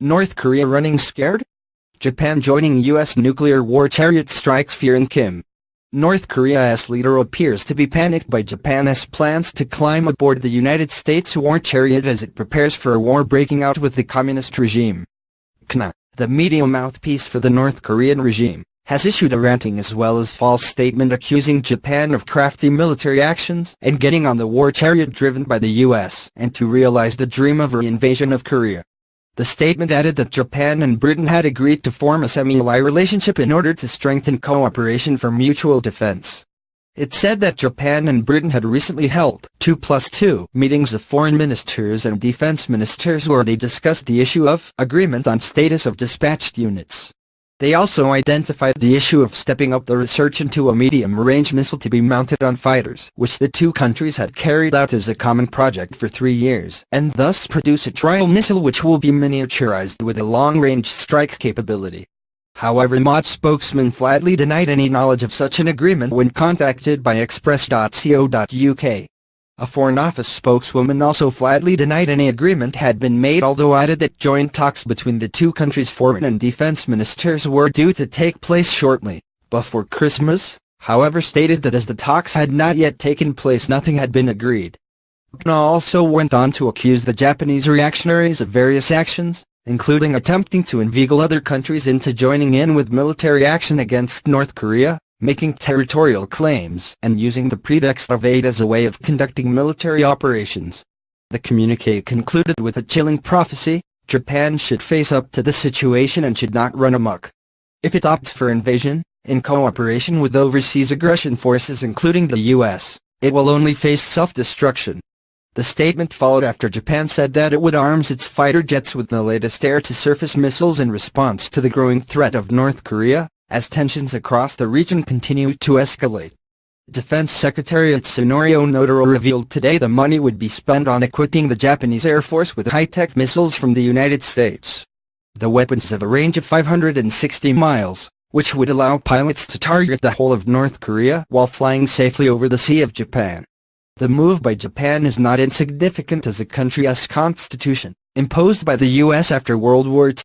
North Korea running scared? Japan joining U.S. nuclear war chariot strikes fear in Kim. North Korea's leader appears to be panicked by Japan's plans to climb aboard the United States war chariot as it prepares for a war breaking out with the communist regime. KNA, the media mouthpiece for the North Korean regime, has issued a ranting as well as false statement accusing Japan of crafty military actions and getting on the war chariot driven by the U.S. and to realize the dream of re-invasion of Korea. The statement added that Japan and Britain had agreed to form a semi-ally relationship in order to strengthen cooperation for mutual defense. It said that Japan and Britain had recently held 2+2 meetings of foreign ministers and defense ministers where they discussed the issue of agreement on status of dispatched units. They also identified the issue of stepping up the research into a medium-range missile to be mounted on fighters, which the two countries had carried out as a common project for 3 years, and thus produce a trial missile which will be miniaturized with a long-range strike capability. However, MOD spokesman flatly denied any knowledge of such an agreement when contacted by Express.co.uk. A Foreign Office spokeswoman also flatly denied any agreement had been made, although added that joint talks between the two countries' foreign and defense ministers were due to take place shortly, before Christmas, however stated that as the talks had not yet taken place nothing had been agreed. KNA also went on to accuse the Japanese reactionaries of various actions, including attempting to inveigle other countries into joining in with military action against North Korea, making territorial claims, and using the pretext of aid as a way of conducting military operations. The communiqué concluded with a chilling prophecy: Japan should face up to the situation and should not run amok. If it opts for invasion, in cooperation with overseas aggression forces including the U.S., it will only face self-destruction. The statement followed after Japan said that it would arm its fighter jets with the latest air-to-surface missiles in response to the growing threat of North Korea, as tensions across the region continue to escalate. Defense Secretary Itsunori Onodera revealed today the money would be spent on equipping the Japanese Air Force with high-tech missiles from the United States. The weapons have a range of 560 miles, which would allow pilots to target the whole of North Korea while flying safely over the Sea of Japan. The move by Japan is not insignificant as the country's constitution, imposed by the U.S. after World War II,